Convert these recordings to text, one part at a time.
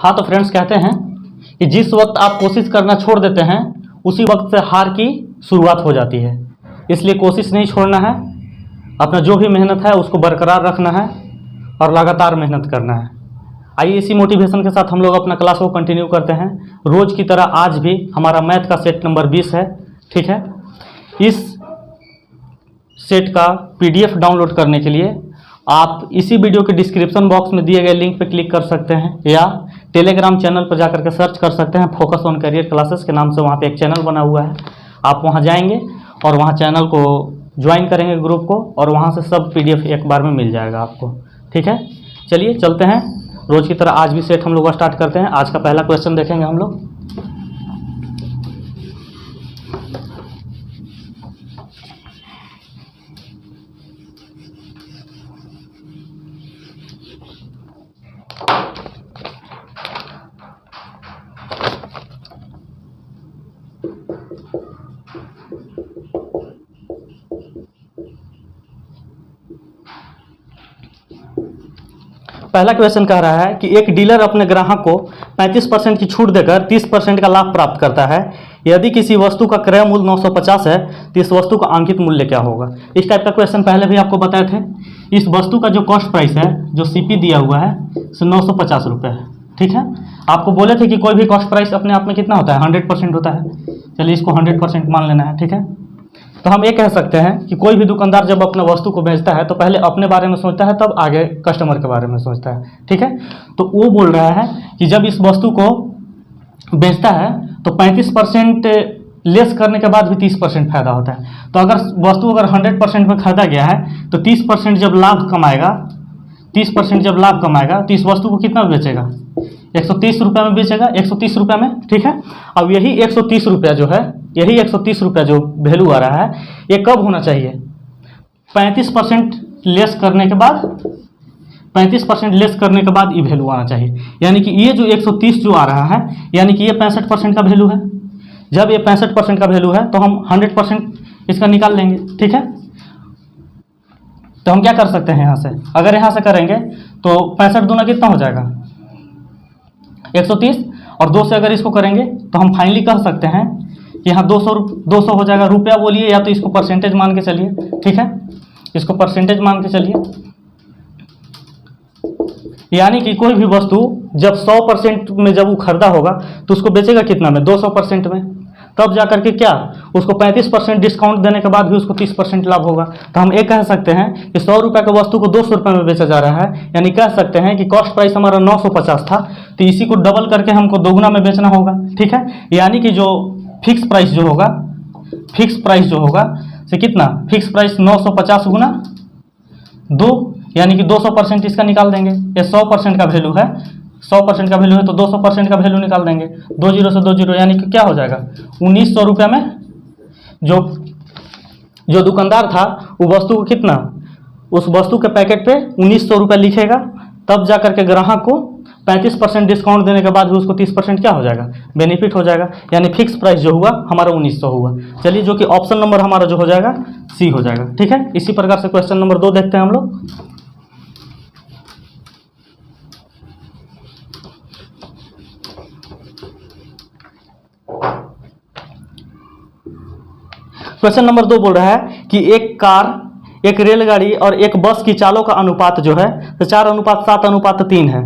हाँ तो फ्रेंड्स कहते हैं कि जिस वक्त आप कोशिश करना छोड़ देते हैं उसी वक्त से हार की शुरुआत हो जाती है। इसलिए कोशिश नहीं छोड़ना है, अपना जो भी मेहनत है उसको बरकरार रखना है और लगातार मेहनत करना है। आइए इसी मोटिवेशन के साथ हम लोग अपना क्लास को कंटिन्यू करते हैं। रोज़ की तरह आज भी हमारा मैथ का सेट नंबर 20 है, ठीक है। इस सेट का PDF डाउनलोड करने के लिए आप इसी वीडियो के डिस्क्रिप्शन बॉक्स में दिए गए लिंक पर क्लिक कर सकते हैं या टेलीग्राम चैनल पर जाकर के सर्च कर सकते हैं। फोकस ऑन करियर क्लासेस के नाम से वहाँ पे एक चैनल बना हुआ है। आप वहाँ जाएंगे और वहाँ चैनल को ज्वाइन करेंगे ग्रुप को, और वहाँ से सब PDF एक बार में मिल जाएगा आपको, ठीक है। चलिए चलते हैं, रोज़ की तरह आज भी सेट हम लोग स्टार्ट करते हैं। आज का पहला क्वेश्चन देखेंगे हम लोग। पहला क्वेश्चन कह रहा है कि एक डीलर अपने ग्राहक को 35% की छूट देकर 30% का लाभ प्राप्त करता है। यदि किसी वस्तु का क्रय मूल्य 950 है तो इस वस्तु का अंकित मूल्य क्या होगा। इस टाइप का क्वेश्चन पहले भी आपको बताए थे। इस वस्तु का जो कॉस्ट प्राइस है, जो CP दिया हुआ है, सो 950 रुपये है, ठीक है। आपको बोले थे कि कोई भी कॉस्ट प्राइस अपने आप में कितना होता है, 100% होता है। चलिए इसको 100% मान लेना है, ठीक है। तो हम ये कह सकते हैं कि कोई भी दुकानदार जब अपने वस्तु को बेचता है तो पहले अपने बारे में सोचता है, तब आगे कस्टमर के बारे में सोचता है, ठीक है। तो वो बोल रहा है कि जब इस वस्तु को बेचता है तो 35% लेस करने के बाद भी 30% फायदा होता है। तो अगर वस्तु 100% में खरीदा गया है तो 30% जब लाभ कमाएगा, 30% जब लाभ कमाएगा तो इस वस्तु को कितना बेचेगा, 130 रुपये में बेचेगा, 130 रुपये में, ठीक है। अब यही 130 रुपया जो है, यही 130 रुपया जो वैल्यू आ रहा है, ये कब होना चाहिए, 35% लेस करने के बाद, 35% लेस करने के बाद ये वैल्यू आना चाहिए। यानी कि ये जो 130 जो आ रहा है, यानी कि ये 65% का वैल्यू है। जब ये 65% का वैल्यू है तो हम 100% इसका निकाल लेंगे, ठीक है। तो हम क्या कर सकते हैं यहाँ से, अगर यहाँ से करेंगे तो 65 दूना कितना हो जाएगा, 130, और 2 से अगर इसको करेंगे तो हम फाइनली कह सकते हैं कि यहाँ 200 हो जाएगा। रुपया बोलिए या तो इसको परसेंटेज मान के चलिए, ठीक है, इसको परसेंटेज मान के चलिए। यानी कि कोई भी वस्तु जब 100% में जब वो खरीदा होगा तो उसको बेचेगा कितना में, 200% में। तब जाकर के क्या उसको 35% डिस्काउंट देने के बाद भी उसको 30% लाभ होगा। तो हम ये कह सकते हैं कि 100 रुपये के वस्तु को 200 रुपये में बेचा जा रहा है। यानी कह सकते हैं कि कॉस्ट प्राइस हमारा 950 था, तो इसी को डबल करके हमको दोगुना में बेचना होगा, ठीक है। यानी कि जो फिक्स प्राइस जो होगा, फिक्स प्राइस जो होगा से कितना, फिक्स प्राइस 950 गुना 2, यानी कि 200% इसका निकाल देंगे। ये 100% का वैल्यू है, 100% का वैल्यू है तो 200% का वैल्यू निकाल देंगे। 2 जीरो से 2 जीरो, यानी कि क्या हो जाएगा, 1900 रुपये में जो दुकानदार था वो वस्तु को कितना, उस वस्तु के पैकेट पे 1900 रुपये लिखेगा। तब जा करके ग्राहक को 35% डिस्काउंट देने के बाद भी उसको 30% क्या हो जाएगा, बेनिफिट हो जाएगा। यानी फिक्स प्राइस जो हुआ हमारा 1900 हुआ। चलिए जो कि ऑप्शन नंबर हमारा जो हो जाएगा C हो जाएगा, ठीक है। इसी प्रकार से क्वेश्चन नंबर 2 देखते हैं हम लोग। क्वेश्चन नंबर 2 बोल रहा है कि एक कार, एक रेलगाड़ी और एक बस की चालों का अनुपात जो है तो 4:7:3 है।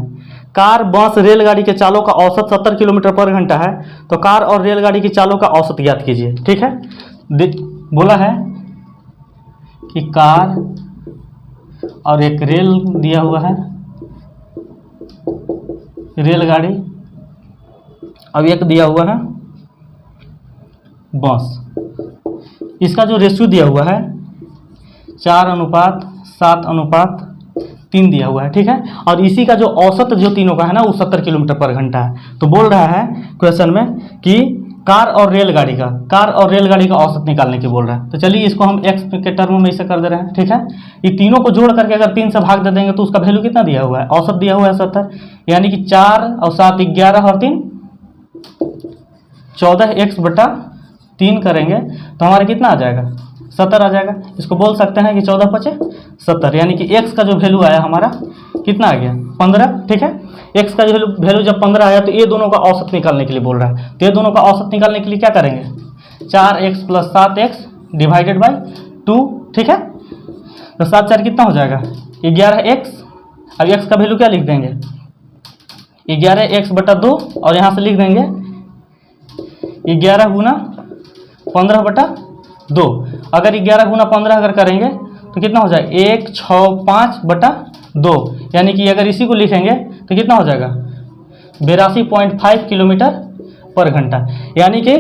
कार, बस, रेलगाड़ी के चालों का औसत 70 किलोमीटर पर घंटा है। तो कार और रेलगाड़ी की चालों का औसत ज्ञात कीजिए, ठीक है। बोला है कि कार और एक रेल दिया हुआ है, रेलगाड़ी, अब एक दिया हुआ है बस। इसका जो रेशियो दिया हुआ है 4:7:3 दिया हुआ है, ठीक है। और इसी का जो औसत जो तीनों का है ना वो 70 किलोमीटर पर घंटा है। तो बोल रहा है क्वेश्चन में कि कार और रेलगाड़ी का औसत निकालने की बोल रहा है। तो चलिए इसको हम x के टर्म में इसे कर दे रहे हैं, ठीक है। ये तीनों को जोड़ करके अगर 3 से भाग दे देंगे तो उसका वैल्यू कितना दिया हुआ है, औसत दिया हुआ है 70। यानी कि 4 और 7 11 और 3 14, x/3 करेंगे तो हमारा कितना आ जाएगा, 70 आ जाएगा। इसको बोल सकते हैं कि 14 पचे 70, यानी कि x का जो वैल्यू आया हमारा कितना आ गया 15, ठीक है। x का जो वैल्यू जब 15 आया तो ये दोनों का औसत निकालने के लिए बोल रहा है। तो ये दोनों का औसत निकालने के लिए क्या करेंगे, 4x + 7x डिवाइडेड बाई 2, ठीक है। तो 7 4 कितना हो जाएगा 11x। अब x का वैल्यू क्या लिख देंगे 11x बटा 2, और यहाँ से लिख देंगे 11 गुना 15 बटा 2। अगर 11 गुना 15 अगर करेंगे तो कितना हो जाएगा 165 बटा 2, यानी कि अगर इसी को लिखेंगे तो कितना हो जाएगा 82.5 किलोमीटर पर घंटा। यानी कि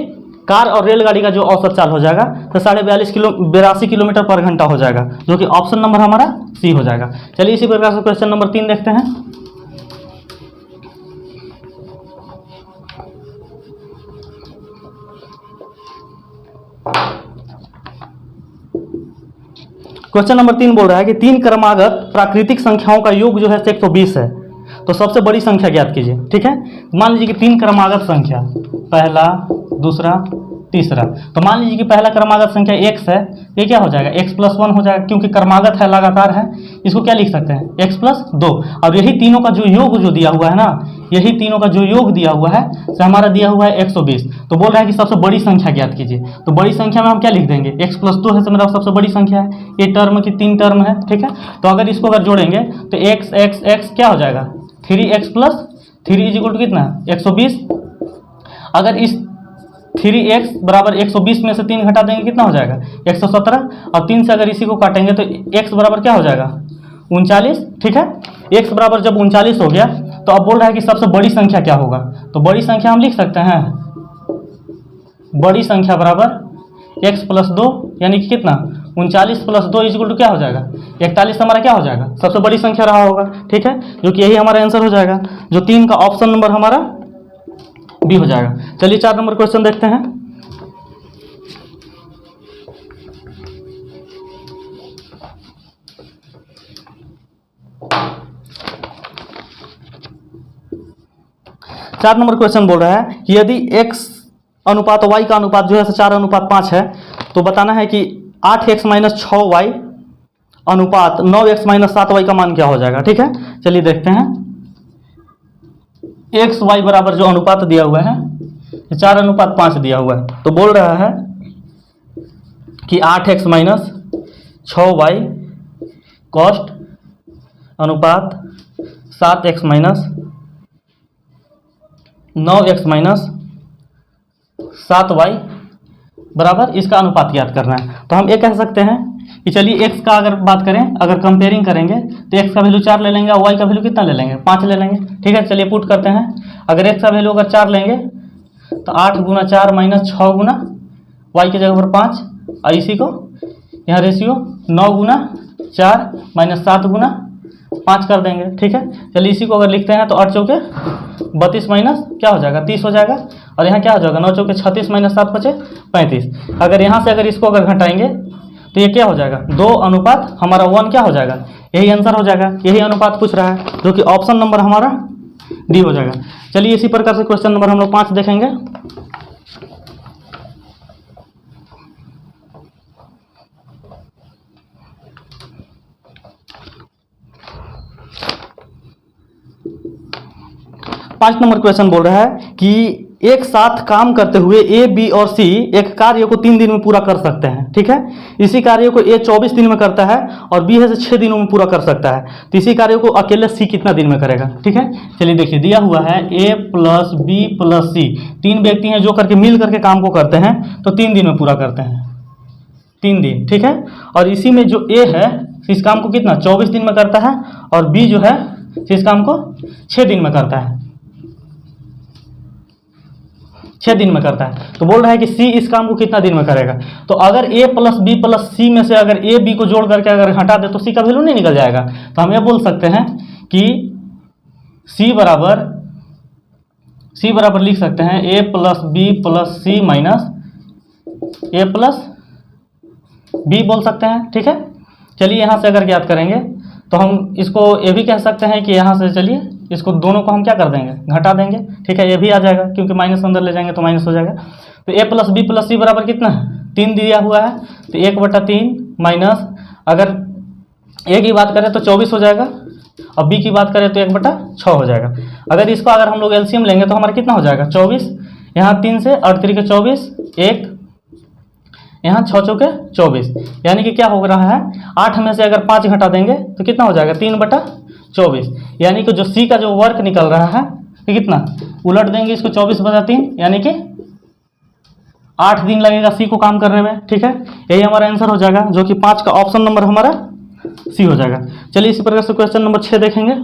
कार और रेलगाड़ी का जो औसत चाल हो जाएगा तो 82 किलोमीटर पर घंटा हो जाएगा, जो कि ऑप्शन नंबर हमारा सी हो जाएगा। चलिए इसी प्रकार से क्वेश्चन नंबर 3 देखते हैं। क्वेश्चन नंबर 3 बोल रहा है कि 3 क्रमागत प्राकृतिक संख्याओं का योग जो है 120 है, तो सबसे बड़ी संख्या ज्ञात कीजिए, ठीक है। मान लीजिए कि 3 क्रमागत संख्या, पहला, दूसरा, तीसरा। तो मान लीजिए कि पहला क्रमागत संख्या x है, ये क्या हो जाएगा x + 1 हो जाएगा, क्योंकि क्रमागत है, लगातार है। इसको क्या लिख सकते हैं x + 2। और यही तीनों का जो योग जो दिया हुआ है ना, यही तीनों का जो योग दिया हुआ है से हमारा दिया हुआ है 120। तो बोल रहा है कि सबसे बड़ी संख्या ज्ञात कीजिए। तो बड़ी संख्या में हम क्या लिख देंगे x + 2 है तो मेरा सबसे बड़ी संख्या है, ये टर्म की 3 टर्म है, ठीक है। तो अगर इसको अगर जोड़ेंगे तो x क्या हो जाएगा 3x + 3 = कितना 120। अगर इस 3x बराबर 120 में से 3 घटा देंगे कितना हो जाएगा 117, और 3 से अगर इसी को काटेंगे तो x बराबर क्या हो जाएगा 39, ठीक है। x बराबर जब 39 हो गया तो अब बोल रहा है कि सबसे बड़ी संख्या क्या होगा। तो बड़ी संख्या हम लिख सकते हैं बड़ी संख्या बराबर x + 2, यानी कि कितना 39 + 2 = क्या हो जाएगा 41 हमारा क्या हो जाएगा सबसे बड़ी संख्या रहा होगा, ठीक है, जो कि यही हमारा आंसर हो जाएगा, जो 3 का ऑप्शन नंबर हमारा बी हो जाएगा। चलिए 4 नंबर क्वेश्चन देखते हैं। चार नंबर क्वेश्चन बोल रहा है कि यदि x अनुपात y का अनुपात जो है 4:5 है, तो बताना है कि 8x - 6y अनुपात 9x - 7y का मान क्या हो जाएगा, ठीक है। चलिए देखते हैं। x y बराबर जो अनुपात दिया हुआ है 4:5 दिया हुआ है, तो बोल रहा है कि 8x - 6y कॉस्ट अनुपात 7x - 9x - 7y बराबर इसका अनुपात याद करना है। तो हम ये कह सकते हैं कि चलिए x का अगर बात करें, अगर कंपेयरिंग करेंगे तो x का वैल्यू 4 ले लेंगे और y का वैल्यू कितना ले लेंगे 5 ले लेंगे, ठीक है। चलिए पुट करते हैं। अगर x का वैल्यू अगर 4 लेंगे तो 8 × 4 - 6 गुना y की जगह पर 5, और इसी को यहाँ रेशियो 9 × 4 - 7 गुना 5 कर देंगे, ठीक है। चलिए इसी को अगर लिखते हैं तो 8 चौके 32 माइनस क्या हो जाएगा 30 हो जाएगा, और यहाँ क्या हो जाएगा 9 चौके 36 - 7 बचे 35। अगर यहाँ से अगर इसको अगर घटाएंगे तो ये क्या हो जाएगा 2:1 हमारा 1 क्या हो जाएगा, यही आंसर हो जाएगा, यही अनुपात पूछ रहा है, जो कि ऑप्शन नंबर हमारा डी हो जाएगा। चलिए इसी प्रकार से क्वेश्चन नंबर हम लोग 5 देखेंगे। पांच नंबर क्वेश्चन बोल रहा है कि एक साथ काम करते हुए ए, बी और सी एक कार्य को 3 दिन में पूरा कर सकते हैं, ठीक है। इसी कार्य को ए 24 दिन में करता है और बी है 6 दिनों में पूरा कर सकता है, तो इसी कार्य को अकेले सी कितना दिन में करेगा, ठीक है। चलिए देखिए दिया हुआ है ए प्लस बी प्लस सी, 3 व्यक्ति हैं जो करके मिल करके काम को करते हैं, तो 3 दिन में पूरा करते हैं, 3 दिन, ठीक है। और इसी में जो ए है इस काम को कितना 24 दिन में करता है, और बी जो है इस काम को 6 दिन में करता है, 6 दिन में करता है। तो बोल रहा है कि सी इस काम को कितना दिन में करेगा। तो अगर ए प्लस बी प्लस सी में से अगर ए बी को जोड़ करके अगर हटा दे तो सी का वैल्यू नहीं निकल जाएगा। तो हम ये बोल सकते हैं कि सी बराबर लिख सकते हैं ए प्लस बी प्लस सी माइनस ए प्लस बी बोल सकते हैं, ठीक है। चलिए यहाँ से अगर ज्ञात करेंगे तो हम इसको ये भी कह सकते हैं कि यहाँ से चलिए इसको दोनों को हम क्या कर देंगे, घटा देंगे। ठीक है, ये भी आ जाएगा क्योंकि माइनस अंदर ले जाएंगे तो माइनस हो जाएगा। तो a प्लस बी प्लस सी बराबर कितना है, 3 दिया हुआ है, तो 1/3 माइनस, अगर a की बात करें तो 24 हो जाएगा और b की बात करें तो 1/6 हो जाएगा। अगर इसको अगर हम लोग एलसीएम लेंगे तो हमारा कितना हो जाएगा, 24, यहाँ 3 से 8 3 के 24, 1 यहाँ 6 चौके 24, यानी कि क्या हो रहा है, 8 में से अगर 5 घटा देंगे तो कितना हो जाएगा, 3/24, यानी कि जो सी का जो वर्क निकल रहा है तो कितना, उलट देंगे इसको 24/3, यानी कि 8 दिन लगेगा सी को काम करने में। ठीक है, यही हमारा आंसर हो जाएगा, जो कि 5 का ऑप्शन नंबर हमारा सी हो जाएगा। चलिए इसी प्रकार से क्वेश्चन नंबर 6 देखेंगे।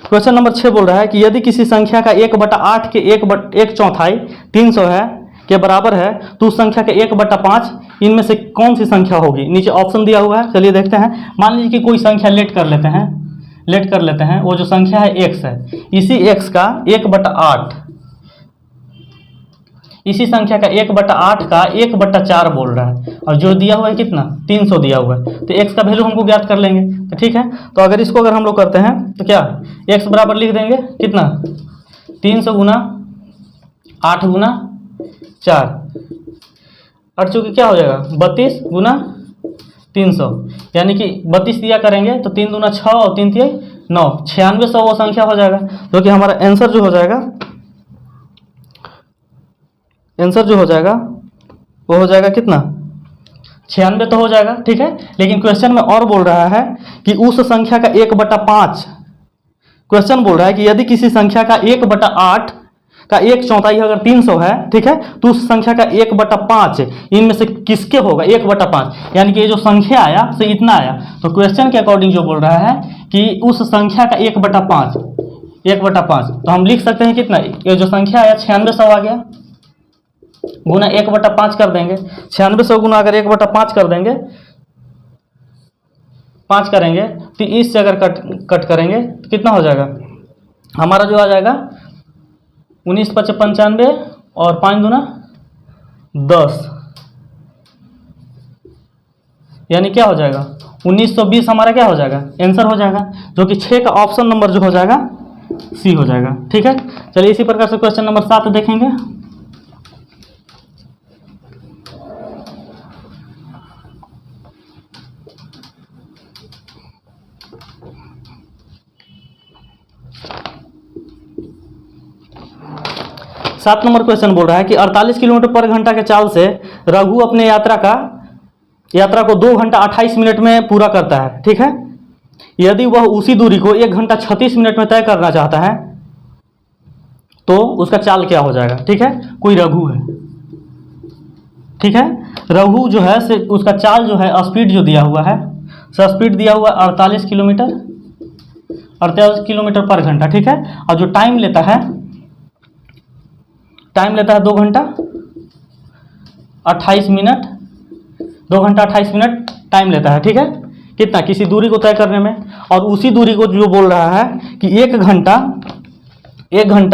क्वेश्चन नंबर 6 बोल रहा है कि यदि किसी संख्या का 1/8 के 1/4 300 है के बराबर है तो उस संख्या के 1/5 इनमें से कौन सी संख्या होगी। नीचे ऑप्शन दिया हुआ है, चलिए देखते हैं। मान लीजिए कि कोई संख्या लेट कर लेते हैं, वो जो संख्या है x है, इसी x का 1/8, इसी संख्या का 1/8 का 1/4 बोल रहा है, और जो दिया हुआ है कितना, 300 दिया हुआ है, तो x का वैल्यू हमको ज्ञात कर लेंगे। तो ठीक है, तो अगर इसको अगर हम लोग करते हैं तो क्या, x बराबर लिख देंगे कितना, 300 गुना 8 गुना 4, और चूंकि क्या हो जाएगा 32 गुना 300, यानी कि 32 दिया करेंगे तो 3 दूना 6 और 3 तिया 9, 9600 वो संख्या हो जाएगा, जो कि हमारा आंसर जो हो जाएगा, वो हो जाएगा कितना, 96 तो हो जाएगा। ठीक है, लेकिन क्वेश्चन में और बोल रहा है कि उस संख्या का 1/5, क्वेश्चन बोल रहा है कि यदि किसी संख्या का 1/8 का 1/4 अगर 300 है, ठीक है, तो उस संख्या का 1/5 इनमें से किसके होगा, 1/5, यानी कि ये जो संख्या आया से इतना आया, तो क्वेश्चन के अकॉर्डिंग जो बोल रहा है कि उस संख्या का 1/5, तो हम लिख सकते हैं कितना, ये जो संख्या आया 9600 आ गया, गुना 1/5 कर देंगे, 9600 गुना अगर 1/5 कर देंगे, 5 करेंगे तो इससे अगर कट करेंगे तो कितना हो जाएगा, हमारा जो आ जाएगा 19 × 5 = 95 और 5 दूना 10, यानी क्या हो जाएगा 1920 हमारा क्या हो जाएगा, आंसर हो जाएगा, जो कि 6 का ऑप्शन नंबर जो हो जाएगा सी हो जाएगा। ठीक है, चलिए इसी प्रकार से क्वेश्चन नंबर 7 देखेंगे। सात नंबर क्वेश्चन बोल रहा है कि 48 किलोमीटर पर घंटा के चाल से रघु अपने यात्रा को 2 घंटा 28 मिनट में पूरा करता है। ठीक है, यदि वह उसी दूरी को 1 घंटा 36 मिनट में तय करना चाहता है तो उसका चाल क्या हो जाएगा। ठीक है, कोई रघु है, ठीक है, रघु जो है से उसका चाल जो है, स्पीड जो दिया हुआ है, स्पीड दिया हुआ 48 किलोमीटर पर घंटा। ठीक है, और जो टाइम लेता है 2 घंटा 28 मिनट, 2 घंटा 28 मिनट टाइम लेता है। ठीक है, कितना, किसी दूरी को तय करने में, और उसी दूरी को जो बोल रहा है कि 1 घंटा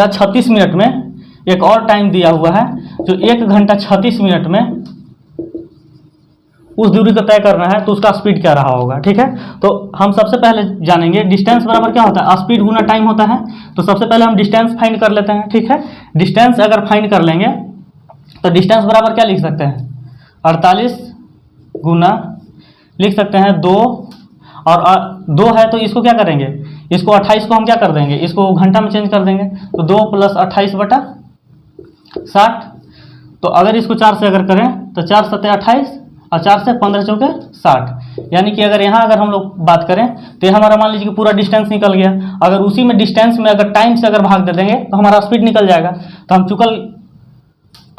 36 मिनट में एक और टाइम दिया हुआ है, जो 1 घंटा 36 मिनट में उस दूरी को तय करना है, तो उसका स्पीड क्या रहा होगा। ठीक है, तो हम सबसे पहले जानेंगे डिस्टेंस बराबर क्या होता है, स्पीड गुना टाइम होता है। तो सबसे पहले हम डिस्टेंस फाइंड कर लेते हैं। ठीक है, डिस्टेंस अगर फाइंड कर लेंगे तो डिस्टेंस बराबर क्या लिख सकते हैं, 48 गुना लिख सकते हैं 2, और 2 है तो इसको क्या करेंगे, इसको 28 को हम क्या कर देंगे, इसको घंटा में चेंज कर देंगे, तो 2 + 28/60। तो अगर इसको 4 से अगर करें तो 4 × 7 = 28 और 4 से 15 चौके 60, यानी कि अगर यहाँ अगर हम लोग बात करें तो ये हमारा मान लीजिए कि पूरा डिस्टेंस निकल गया। अगर उसी में डिस्टेंस में अगर टाइम से अगर भाग दे देंगे तो हमारा स्पीड निकल जाएगा। तो हम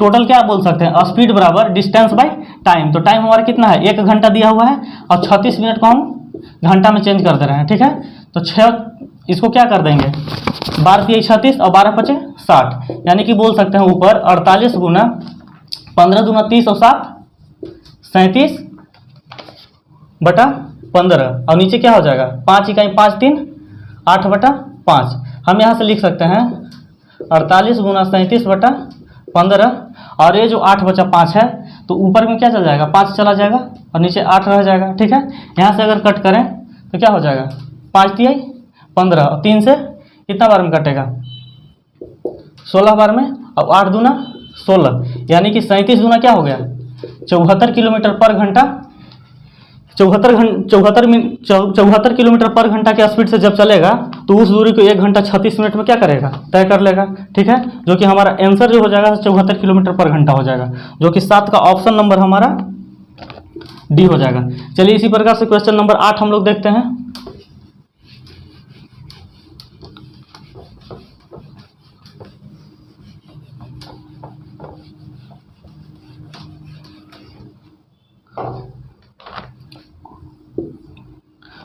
टोटल क्या बोल सकते हैं, स्पीड बराबर डिस्टेंस बाई टाइम। तो टाइम हमारा कितना है, 1 घंटा दिया हुआ है और 36 मिनट को हम घंटा में चेंज कर दे रहे हैं। ठीक है, तो 6 इसको क्या कर देंगे, 12 × 36 और 12 × 5 = 60, यानी कि बोल सकते हैं ऊपर 48 गुना 15 दूना 30 और 7 37/15, और नीचे क्या हो जाएगा 5 × 5 = 3 8/5। हम यहाँ से लिख सकते हैं 48 गुना 37/15, और ये जो 8/5 है तो ऊपर में क्या चल जाएगा, 5 चला जाएगा और नीचे 8 रह जाएगा। ठीक है, यहाँ से अगर कट करें तो क्या हो जाएगा, 5 तिहाई 15, और 3 से कितना बार में कटेगा, 16 बार में, और 8 दूना 16, यानी कि 37 गुना क्या हो गया, 74 किलोमीटर पर घंटा। 74 किलोमीटर पर घंटा के स्पीड से जब चलेगा तो उस दूरी को 1 घंटा 36 मिनट में क्या करेगा, तय कर लेगा। ठीक है, जो कि हमारा आंसर जो हो जाएगा 74 किलोमीटर पर घंटा हो जाएगा, जो कि 7 का ऑप्शन नंबर हमारा डी हो जाएगा। चलिए इसी प्रकार से क्वेश्चन नंबर 8 हम लोग देखते हैं।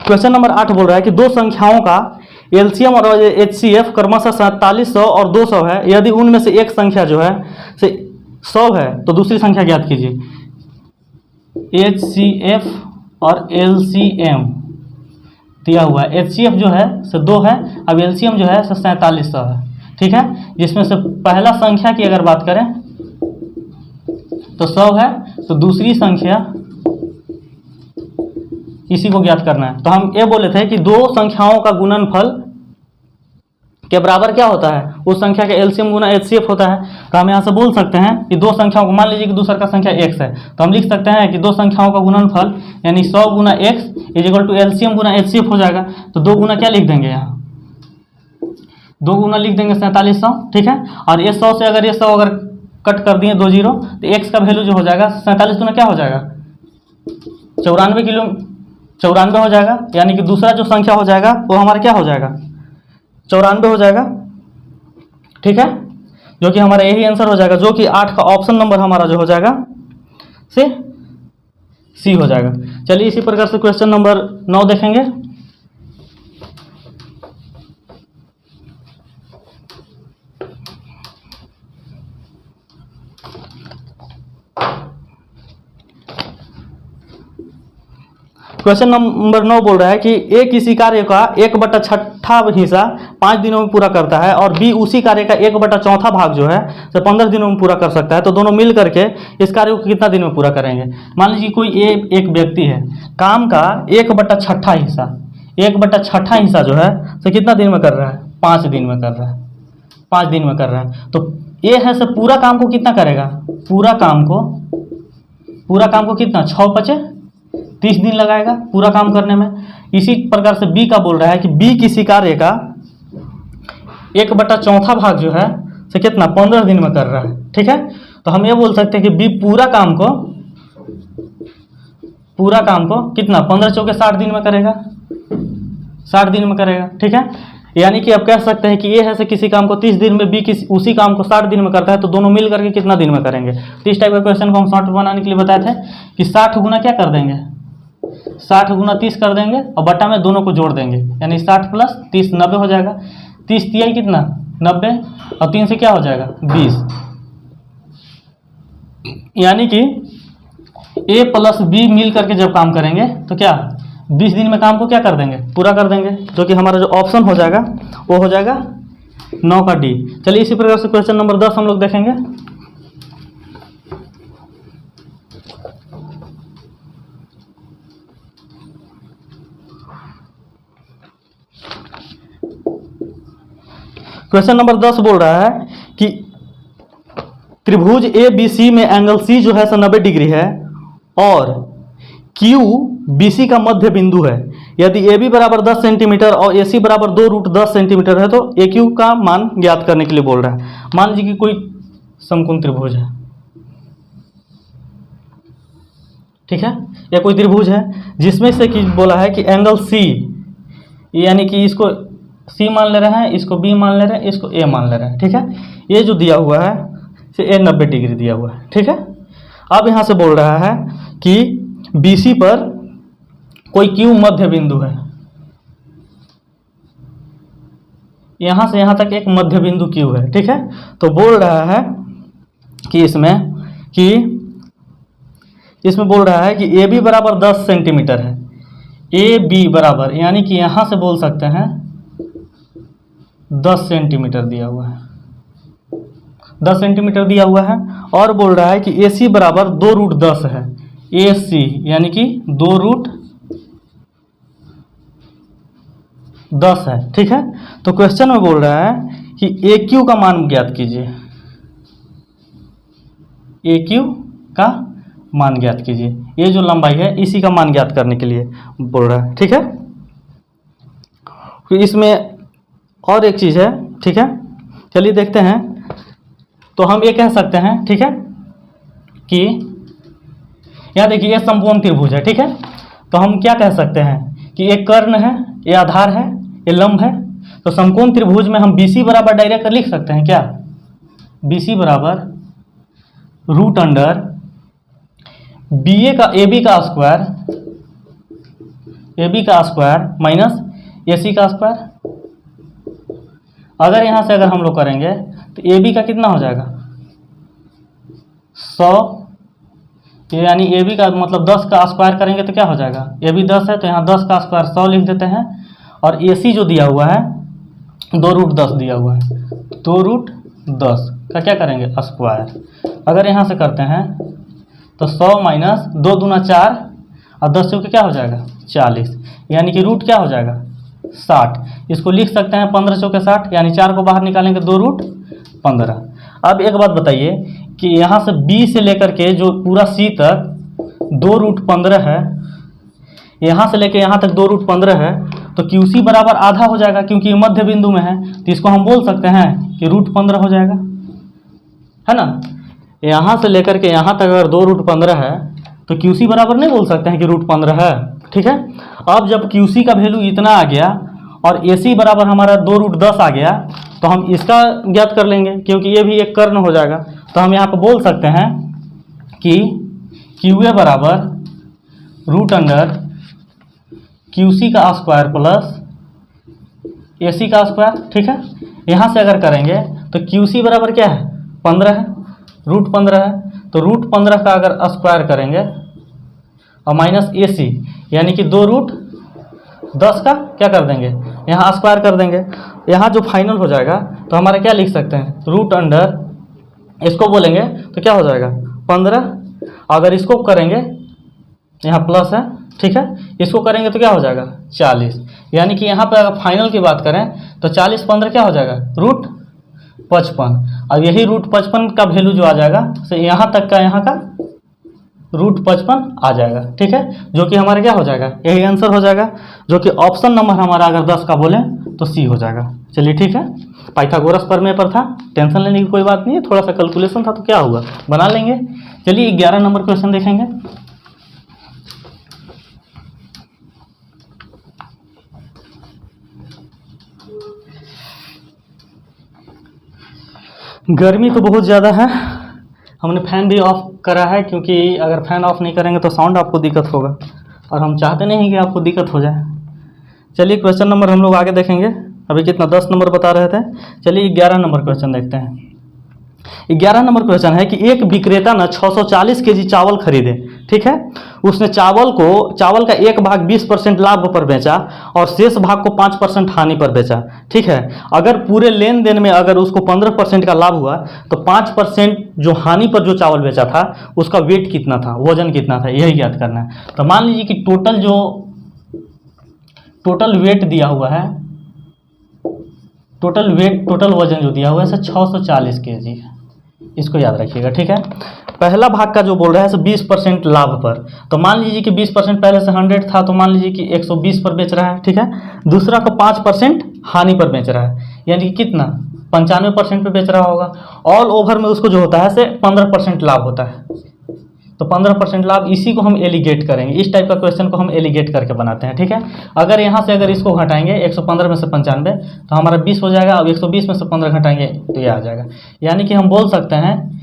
क्वेश्चन नंबर 8 बोल रहा है कि दो संख्याओं का एलसीएम और एचसीएफ क्रमशः 4700 और 200 है। यदि उनमें से एक संख्या जो है से 100 है तो दूसरी संख्या ज्ञात कीजिए। एचसीएफ और एलसीएम दिया हुआ है। एचसीएफ जो है से 2 है, अब एलसीएम जो है से 4700 है। ठीक है, जिसमें से पहला संख्या की अगर बात करें तो 100 है, तो दूसरी संख्या इसी को ज्ञात करना है। तो हम ये बोले थे कि दो संख्याओं का गुणनफल के बराबर क्या होता है, उस संख्या का एलसीएम गुना एचसीएफ होता है। तो हम यहाँ से बोल सकते हैं कि दो संख्याओं को, मान लीजिए कि दूसरा का संख्या x है, तो हम लिख सकते हैं कि दो संख्याओं का गुणनफल यानी 100 गुना x इजिकल टू एलसीएम गुना एचसीएफ हो जाएगा। तो 2 गुना क्या लिख देंगे, यहाँ 2 गुना लिख देंगे 4700। ठीक है, और ये 100 से अगर ये 100 अगर कट कर दिए 2 जीरो, तो x का वैल्यू जो हो जाएगा 47 गुना क्या हो जाएगा, 94 हो जाएगा। यानी कि दूसरा जो संख्या हो जाएगा वो हमारा क्या हो जाएगा, 94 हो जाएगा। ठीक है, जो कि हमारा यही आंसर हो जाएगा, जो कि 8 का ऑप्शन नंबर हमारा जो हो जाएगा से सी हो जाएगा। चलिए इसी प्रकार से क्वेश्चन नंबर 9 देखेंगे। क्वेश्चन नंबर 9 बोल रहा है कि ए किसी कार्य का 1/6 हिस्सा 5 दिनों में पूरा करता है और बी उसी कार्य का 1/4 भाग जो है तो 15 दिनों में पूरा कर सकता है। तो दोनों मिल करके इस कार्य को कितना दिन में पूरा करेंगे। मान लीजिए कोई एक व्यक्ति है, काम का 1/6 हिस्सा, 1/6 हिस्सा जो है तो कितना दिन में कर रहा है, 5 दिन में कर रहा है, 5 दिन में कर रहा है। तो ए है से पूरा काम को कितना करेगा, पूरा काम को कितना 6×5 30 दिन लगाएगा पूरा काम करने में। इसी प्रकार से बी का बोल रहा है कि बी किसी कार्य का 1/4 भाग जो है से कितना 15 दिन में कर रहा है। ठीक है, तो हम ये बोल सकते हैं कि बी पूरा काम को कितना 15 चौके 60 दिन में करेगा, 60 दिन में करेगा। ठीक है, यानी कि आप कह सकते हैं कि ये है से किसी काम को 30 दिन में, बी किसी उसी काम को 60 दिन में करता है, तो दोनों मिल करके कितना दिन में करेंगे। तो इस टाइप का क्वेश्चन को हम शॉर्ट बनाने के लिए बताए थे कि 60 गुना क्या कर देंगे, 60 गुना 30 कर देंगे और बटा में दोनों को जोड़ देंगे, यानी 60 + 30 90 हो जाएगा। 30 तिहाई कितना 90 और 3 से क्या हो जाएगा 20, यानी कि ए प्लस बी मिल करके जब काम करेंगे तो क्या 20 दिन में काम को क्या कर देंगे, पूरा कर देंगे, जो कि हमारा जो ऑप्शन हो जाएगा वो हो जाएगा 9 का डी। चलिए इसी प्रकार से क्वेश्चन नंबर 10 हम लोग देखेंगे। क्वेश्चन नंबर 10 बोल रहा है कि त्रिभुज ए बी सी में एंगल सी जो है 90 डिग्री है और क्यू बी सी का मध्य बिंदु है। यदि ए बी बराबर 10 सेंटीमीटर और ए सी बराबर 2√10 सेंटीमीटर है तो ए क्यू का मान ज्ञात करने के लिए बोल रहा है। मान लीजिए कि कोई समकोण त्रिभुज है, ठीक है, या कोई त्रिभुज है जिसमें से कि बोला है कि एंगल सी, यानी कि इसको सी मान ले रहे हैं, इसको बी मान ले रहे हैं, इसको ए मान ले रहे हैं। ठीक है, ये जो दिया हुआ है से ए 90 डिग्री दिया हुआ है। ठीक है, अब यहाँ से बोल रहा है कि बी सी पर कोई क्यू मध्य बिंदु है, यहाँ से यहाँ तक एक मध्य बिंदु क्यू है। ठीक है, तो बोल रहा है कि इसमें बोल रहा है कि ए बी बराबर 10 सेंटीमीटर है, ए बी बराबर यानी कि यहाँ से बोल सकते हैं 10 सेंटीमीटर दिया हुआ है। 10 सेंटीमीटर दिया हुआ है, और बोल रहा है कि AC बराबर 2√10 है। AC यानी कि 2√10 है, ठीक है। तो क्वेश्चन में बोल रहा है कि AQ का मान ज्ञात कीजिए, AQ का मान ज्ञात कीजिए। ये जो लंबाई है इसी का मान ज्ञात करने के लिए बोल रहा है, ठीक है। तो इसमें और एक चीज़ है, ठीक है, चलिए देखते हैं। तो हम ये कह सकते हैं, ठीक है, कि यहाँ देखिए ये समकोण त्रिभुज है, ठीक है। तो हम क्या कह सकते हैं कि एक कर्ण है, ये आधार है, ये लंब है। तो समकोण त्रिभुज में हम BC बराबर डायरेक्ट लिख सकते हैं क्या, BC बराबर √अंडर AB का स्क्वायर, AB का स्क्वायर माइनस AC का स्क्वायर। अगर यहाँ से अगर हम लोग करेंगे तो AB का कितना हो जाएगा 100, यानी AB का मतलब 10 का स्क्वायर करेंगे तो क्या हो जाएगा, AB 10 है तो यहाँ 10 का स्क्वायर 100 लिख देते हैं, और AC जो दिया हुआ है 2√10 दिया हुआ है, 2√10 का क्या करेंगे स्क्वायर। अगर यहाँ से करते हैं तो 100 माइनस 2 दूना 4 और 10 चौके क्या हो जाएगा 40, यानी कि रूट क्या हो जाएगा 60। इसको लिख सकते हैं 15 चौके 60, यानी 4 को बाहर निकालेंगे 2√15। अब एक बात बताइए कि यहाँ से B से लेकर के जो पूरा C तक 2√15 है, यहाँ से लेकर यहाँ तक 2√15 है, तो QC बराबर आधा हो जाएगा, क्योंकि ये मध्य बिंदु में है। तो इसको हम बोल सकते हैं कि √15 हो जाएगा, है ना। यहाँ से लेकर के यहाँ तक अगर 2√15 है तो QC बराबर नहीं बोल सकते हैं कि √15 है, ठीक है। अब जब QC का वैल्यू इतना आ गया और AC बराबर हमारा 2√10 आ गया, तो हम इसका ज्ञात कर लेंगे, क्योंकि ये भी एक कर्ण हो जाएगा। तो हम यहाँ पर बोल सकते हैं कि QA बराबर √अंडर QC का स्क्वायर प्लस AC का स्क्वायर, ठीक है। यहाँ से अगर करेंगे तो QC बराबर क्या है 15 है, √15 है, तो √15 का अगर स्क्वायर करेंगे और माइनस AC यानी कि 2√10 का क्या कर देंगे यहाँ स्क्वायर कर देंगे। यहाँ जो फाइनल हो जाएगा तो हमारा क्या लिख सकते हैं √अंडर, इसको बोलेंगे तो क्या हो जाएगा 15, अगर इसको करेंगे यहाँ प्लस है, ठीक है, इसको करेंगे तो क्या हो जाएगा 40, यानी कि यहाँ पे अगर फाइनल की बात करें तो 40 15 क्या हो जाएगा √55। अब यही √55 का वैल्यू जो आ जाएगा तो यहाँ तक का यहाँ का √55 आ जाएगा, ठीक है, जो कि हमारा क्या हो जाएगा यही आंसर हो जाएगा, जो कि ऑप्शन नंबर हमारा अगर 10 का बोले तो C हो जाएगा। चलिए ठीक है, पाइथागोरस प्रमेय पर था, टेंशन लेने की कोई बात नहीं है, थोड़ा सा कैलकुलेशन था तो क्या होगा बना लेंगे। चलिए 11 नंबर क्वेश्चन देखेंगे। गर्मी तो बहुत ज़्यादा है, हमने फ़ैन भी ऑफ करा है, क्योंकि अगर फ़ैन ऑफ नहीं करेंगे तो साउंड आपको दिक्कत होगा, और हम चाहते नहीं कि आपको दिक्कत हो जाए। चलिए क्वेश्चन नंबर हम लोग आगे देखेंगे, अभी कितना 10 नंबर बता रहे थे। चलिए 11 नंबर क्वेश्चन देखते हैं। 11 नंबर क्वेश्चन है कि एक विक्रेता ना 640 केजी चावल खरीदे, ठीक है, उसने चावल का एक भाग 20% लाभ पर बेचा और शेष भाग को 5% हानि पर बेचा, ठीक है। अगर पूरे लेन देन में अगर उसको 15% का लाभ हुआ तो 5% जो हानि पर जो चावल बेचा था उसका वेट कितना था, वजन कितना था, यही ज्ञात करना है। तो मान लीजिए कि टोटल वेट दिया हुआ है, टोटल वजन जो दिया हुआ है 640 केजी है, इसको याद रखिएगा, ठीक है। पहला भाग का जो बोल रहा है 20% लाभ पर, तो मान लीजिए कि 20% पहले से 100 था, तो मान लीजिए कि 120 पर बेच रहा है, ठीक है। दूसरा को 5% हानि पर बेच रहा है, यानी कि कितना 95% पे बेच रहा होगा। ऑल ओवर में उसको जो होता है 15% लाभ होता है, तो 15% लाभ, इसी को हम एलिगेट करेंगे। इस टाइप का क्वेश्चन को हम एलिगेट करके बनाते हैं, ठीक है। अगर यहाँ से अगर इसको घटाएंगे 115 में से 95 तो हमारा 20 हो जाएगा। अब 120 में से 15 घटाएंगे तो ये आ जाएगा, यानी कि हम बोल सकते हैं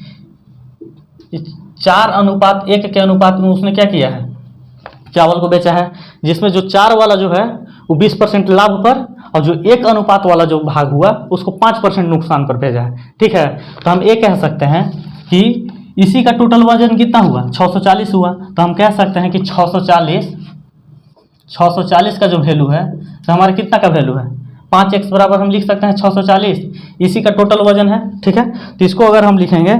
4:1 के अनुपात में उसने क्या किया है, चावल को बेचा है, जिसमें जो 4 वाला जो है वो 20% लाभ पर, और जो 1 अनुपात वाला जो भाग हुआ उसको 5% नुकसान पर भेजा है, ठीक है। तो हम ये कह सकते हैं कि इसी का टोटल वजन कितना हुआ 640 हुआ, तो हम कह सकते हैं कि 640 का जो वैल्यू है तो हमारा कितना का वैल्यू है 5x बराबर हम लिख सकते हैं 640, इसी का टोटल वजन है। ठीक है, तो इसको अगर हम लिखेंगे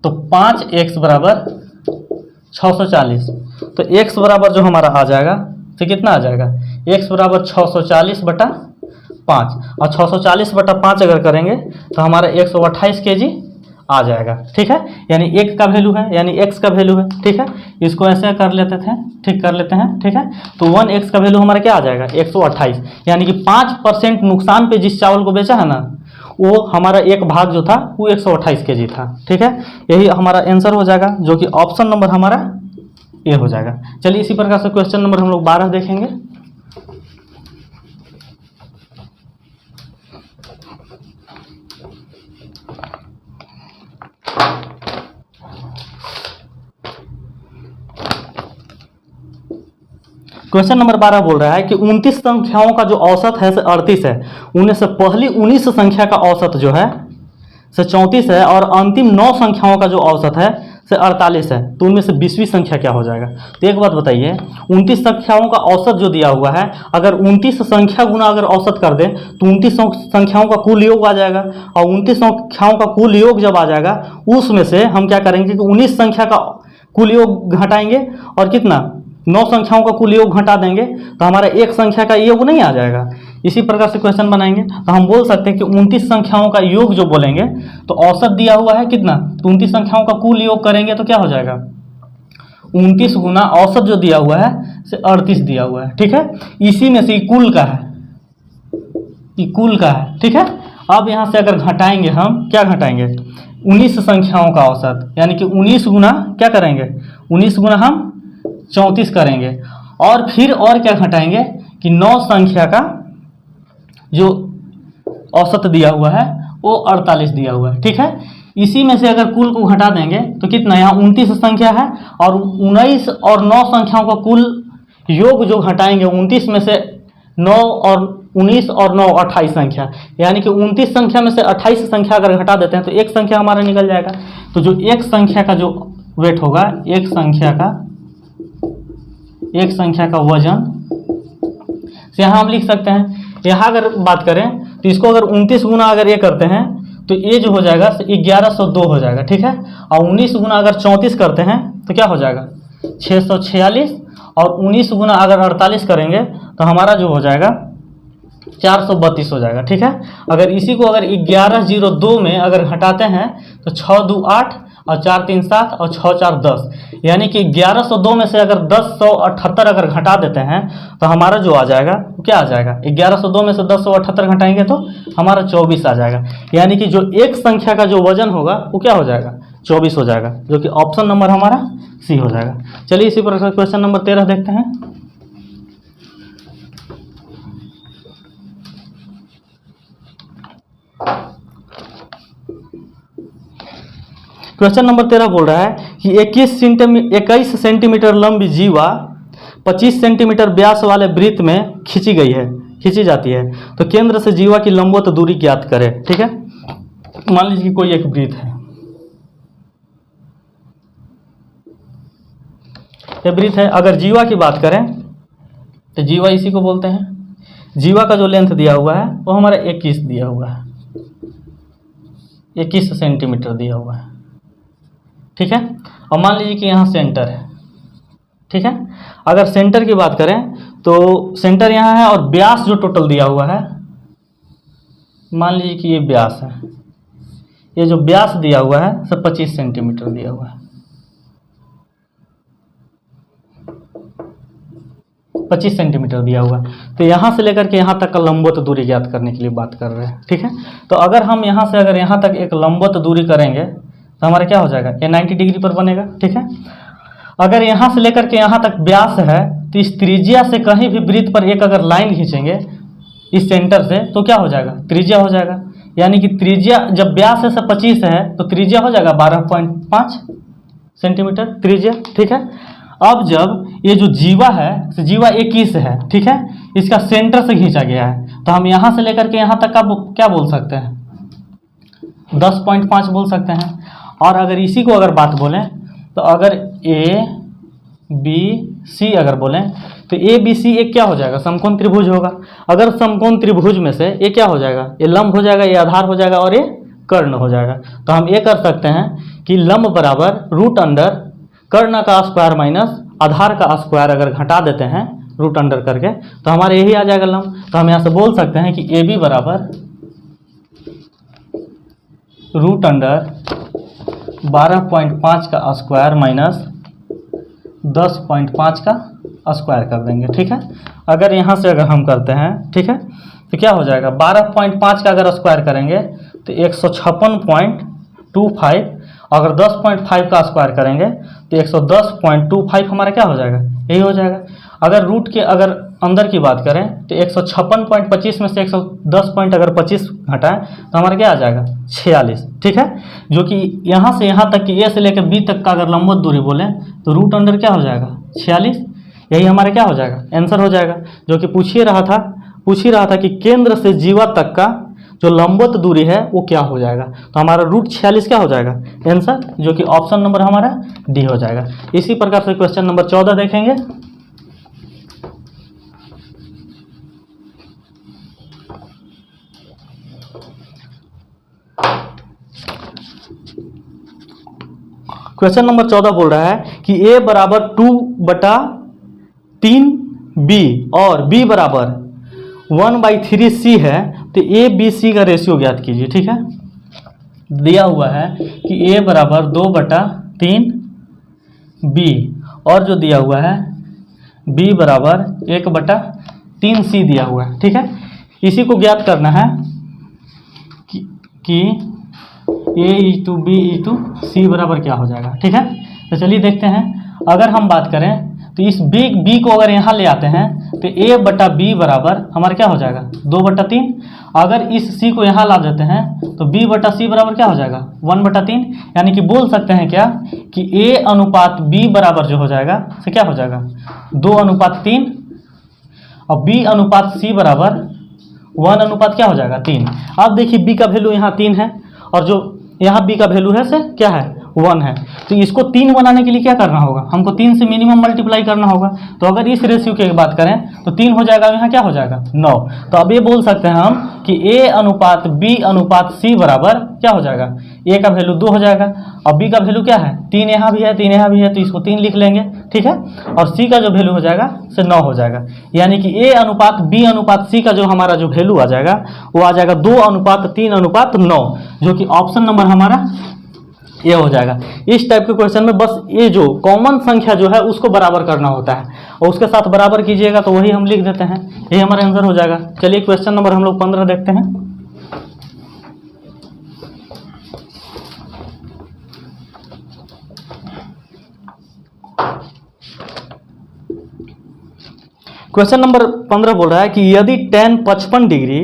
तो 5x बराबर 640, तो x बराबर जो हमारा आ जाएगा तो कितना आ जाएगा, x बराबर 640/5, और 640/5 अगर करेंगे तो हमारा 128 kg आ जाएगा। ठीक है, यानी एक का वैल्यू है, यानी x का वैल्यू है। ठीक है, इसको ऐसे कर लेते थे, ठीक कर लेते हैं। ठीक है, तो 1x का वैल्यू हमारा क्या आ जाएगा, 128, यानी कि 5% नुकसान पे जिस चावल को बेचा है ना, वो हमारा एक भाग जो था वो 128 kg था। ठीक है, यही हमारा आंसर हो जाएगा, जो कि ऑप्शन नंबर हमारा ए हो जाएगा। चलिए इसी प्रकार से क्वेश्चन नंबर हम लोग 12 देखेंगे। क्वेश्चन नंबर 12 बोल रहा है कि 29 संख्याओं का जो औसत है से 38 है, उनमें से पहली 19 संख्या का औसत जो है से 34 है, और अंतिम 9 संख्याओं का जो औसत है से 48 है, तो उनमें से 20वीं संख्या क्या हो जाएगा। तो एक बात बताइए, 29 संख्याओं का औसत जो दिया हुआ है, अगर 29 संख्या गुना अगर औसत कर दें तो 29 संख्याओं का कुल योग आ जाएगा, और 29 संख्याओं का कुल योग जब आ जाएगा उसमें से हम क्या करेंगे कि 19 संख्या का कुल योग घटाएंगे और कितना 9 संख्याओं का कुल योग घटा देंगे, तो हमारा एक संख्या का योग नहीं आ जाएगा। इसी प्रकार से क्वेश्चन बनाएंगे तो हम बोल सकते हैं कि 29 संख्याओं का योग जो बोलेंगे तो औसत दिया हुआ है कितना, तो 29 संख्याओं का कुल योग करेंगे तो क्या हो जाएगा, 29 गुना औसत जो दिया हुआ है से 38 दिया हुआ है। ठीक है, इसी में से कुल का है, कुल का है। ठीक है, अब यहाँ से अगर घटाएंगे हम, क्या घटाएंगे, 19 संख्याओं का औसत, यानी कि 19 गुना क्या करेंगे, 19 गुना हम 34 करेंगे, और फिर और क्या घटाएंगे कि 9 संख्या का जो औसत दिया हुआ है वो 48 दिया हुआ है। ठीक है, इसी में से अगर कुल को घटा देंगे तो कितना, यहाँ 29 संख्या है और 19 और 9 संख्याओं का कुल योग जो घटाएंगे 29 में से 9 और 19 और 9 28 संख्या, यानी कि 29 संख्या में से 28 संख्या अगर घटा देते हैं तो एक संख्या हमारा निकल जाएगा। तो जो एक संख्या का जो वेट होगा, एक संख्या का वजन से यहाँ हम लिख सकते हैं। यहाँ अगर बात करें तो इसको अगर 29 गुना अगर ये करते हैं तो ये जो हो जाएगा 1102 हो जाएगा। ठीक है, और 19 गुना अगर 34 करते हैं तो क्या हो जाएगा 646, और 19 गुना अगर 48 करेंगे तो हमारा जो हो जाएगा 432 हो जाएगा। ठीक है, अगर इसी को अगर 1102 में अगर घटाते हैं तो 6 2 8 और 4 3 7 और 6 4 10, यानी कि 1102 में से अगर 1078 अगर घटा देते हैं तो हमारा जो आ जाएगा क्या आ जाएगा, 1102 में से 1078 घटाएंगे तो हमारा 24 आ जाएगा, यानी कि जो एक संख्या का जो वजन होगा वो क्या हो जाएगा 24 हो जाएगा, जो कि ऑप्शन नंबर हमारा सी हो जाएगा। चलिए इसी प्रकार क्वेश्चन नंबर 13 देखते हैं। क्वेश्चन नंबर 13 बोल रहा है कि 21 सेंटीमीटर लंबी जीवा 25 सेंटीमीटर व्यास वाले वृत्त में खींची जाती है, तो केंद्र से जीवा की लंबवत दूरी ज्ञात करें। ठीक है, मान लीजिए कि कोई एक वृत्त है, ये वृत्त है। अगर जीवा की बात करें तो जीवा इसी को बोलते हैं। जीवा का जो लेंथ दिया हुआ है वो हमारा 21 दिया हुआ है, 21 सेंटीमीटर दिया हुआ है। ठीक है, और मान लीजिए कि यहाँ सेंटर है। ठीक है, अगर सेंटर की बात करें तो सेंटर यहाँ है और व्यास जो टोटल दिया हुआ है, मान लीजिए कि ये व्यास है, ये जो व्यास दिया हुआ है सब 25 सेंटीमीटर दिया हुआ है, 25 सेंटीमीटर दिया हुआ है। तो यहाँ से लेकर के यहाँ तक का लंबवत दूरी ज्ञात करने के लिए बात कर रहे हैं। ठीक है, तो अगर हम यहाँ से अगर यहाँ तक एक लंबवत दूरी करेंगे तो हमारा क्या हो जाएगा, ये 90 डिग्री पर बनेगा। ठीक है, अगर यहाँ से लेकर के यहाँ तक व्यास है तो इस त्रिज्या से कहीं भी वृत्त पर एक अगर लाइन खींचेंगे इस सेंटर से तो क्या हो जाएगा, त्रिज्या हो जाएगा, यानी कि त्रिज्या जब व्यास है से 25 है तो त्रिज्या हो जाएगा 12.5 सेंटीमीटर त्रिज्या। ठीक है, अब जब ये जो जीवा है तो जीवा 21 है। ठीक है, इसका सेंटर से खींचा गया है, तो हम यहाँ से लेकर के यहाँ तक का क्या बोल सकते हैं, 10.5 बोल सकते हैं। और अगर इसी को अगर बात बोलें तो अगर ए बी सी अगर बोलें तो ए बी सी एक क्या हो जाएगा, समकोण त्रिभुज होगा। अगर समकोण त्रिभुज में से ये क्या हो जाएगा, ये लंब हो जाएगा, ये आधार हो जाएगा और ये कर्ण हो जाएगा। तो हम ये कर सकते हैं कि लंब बराबर रूट अंडर कर्ण का स्क्वायर माइनस आधार का स्क्वायर अगर घटा देते हैं रूट अंडर करके तो हमारे यही आ जाएगा लंब। तो हम यहाँ से बोल सकते हैं कि ए बी बराबर रूट अंडर 12.5 का स्क्वायर माइनस 10.5 का स्क्वायर कर देंगे, ठीक है। अगर यहाँ से अगर हम करते हैं, ठीक है, तो क्या हो जाएगा, 12.5 का अगर स्क्वायर करेंगे तो 156.25, अगर 10.5 का स्क्वायर करेंगे तो 110.25 हमारा क्या हो जाएगा, यही हो जाएगा। अगर रूट के अगर अंदर की बात करें तो 156.25 में से 110.25 घटाएं तो हमारा क्या आ जाएगा, 46, ठीक है। जो कि यहाँ से यहाँ तक कि ए से लेकर बी तक का अगर लंबवत दूरी बोलें तो रूट अंडर क्या हो जाएगा, 46, यही हमारा क्या हो जाएगा, आंसर हो जाएगा। जो कि पूछ ही रहा था कि केंद्र से जीवा तक का जो लंबवत दूरी है वो क्या हो जाएगा। तो हमारा रूट 46 क्या हो जाएगा आंसर, जो कि ऑप्शन नंबर हमारा डी हो जाएगा। इसी प्रकार से क्वेश्चन नंबर 14 देखेंगे। क्वेश्चन नंबर 14 बोल रहा है कि a बराबर 2/3b और b बराबर 1/3c है, तो a b c का रेशियो ज्ञात कीजिए, ठीक है। दिया हुआ है कि a बराबर 2/3b और जो दिया हुआ है b बराबर 1/3c दिया हुआ है, ठीक है। इसी को ज्ञात करना है कि a × b × c बराबर क्या हो जाएगा, ठीक है। तो चलिए देखते हैं। अगर हम बात करें तो इस b को अगर यहाँ ले आते हैं तो a/b बराबर हमारा क्या हो जाएगा, 2/3। अगर इस c को यहाँ ला देते हैं तो b/c बराबर क्या हो जाएगा, 1/3। यानी कि बोल सकते हैं क्या कि a/b बराबर जो हो जाएगा तो क्या हो जाएगा, 2/3 और b/c बराबर 1 क्या हो जाएगा, 3। अब देखिए b का वैल्यू यहाँ 3 है और जो यहाँ b का वैल्यू है से क्या है, 1 है। तो इसको 3 बनाने के लिए क्या करना होगा, हमको 3 से मिनिमम मल्टीप्लाई करना होगा। तो अगर इस रेशियो की बात करें तो 3 हो जाएगा, यहाँ क्या हो जाएगा, 9। तो अब ये बोल सकते हैं हम कि a/b/c बराबर क्या हो जाएगा, a का वैल्यू 2 हो जाएगा और b का वैल्यू क्या है, 3 यहाँ भी है, 3 यहाँ भी है, तो इसको 3 लिख लेंगे, ठीक है। और c का जो वैल्यू हो जाएगा से 9 हो जाएगा। यानी कि a/b/c का जो हमारा जो वैल्यू आ जाएगा वो आ जाएगा 2:3:9, जो कि ऑप्शन नंबर हमारा ये हो जाएगा। इस टाइप के क्वेश्चन में बस ये जो कॉमन संख्या जो है उसको बराबर करना होता है और उसके साथ बराबर कीजिएगा तो वही हम लिख देते हैं, यही हमारा आंसर हो जाएगा। चलिए क्वेश्चन नंबर हम लोग 15 देखते हैं। क्वेश्चन नंबर 15 बोल रहा है कि यदि tan 55 degree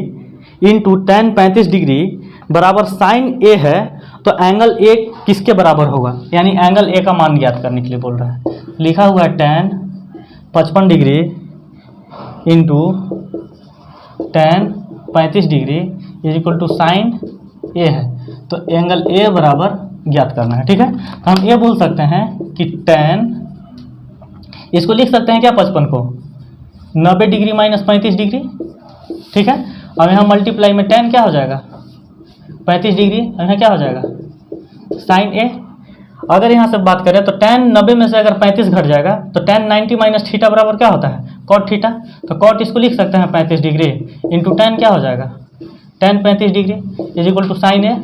into tan 35 degree बराबर साइन ए है तो एंगल ए किसके बराबर होगा। यानी एंगल ए का मान ज्ञात करने के लिए बोल रहा है। लिखा हुआ है tan 55 degree into tan 35 degree is equal to sine A है, तो एंगल ए बराबर ज्ञात करना है, ठीक है। तो हम ये बोल सकते हैं कि tan, इसको लिख सकते हैं क्या 55 को 90 डिग्री माइनस 35 डिग्री, ठीक है। अब यहाँ मल्टीप्लाई में tan क्या हो जाएगा 35 डिग्री, यहाँ क्या हो जाएगा साइन ए। अगर यहाँ से बात करें तो tan 90 में से अगर 35 घट जाएगा तो tan 90 माइनस थीटा बराबर क्या होता है कॉट थीटा। तो कॉट इसको लिख सकते हैं 35 डिग्री इंटू tan क्या हो जाएगा tan 35 degree is equal to sine A.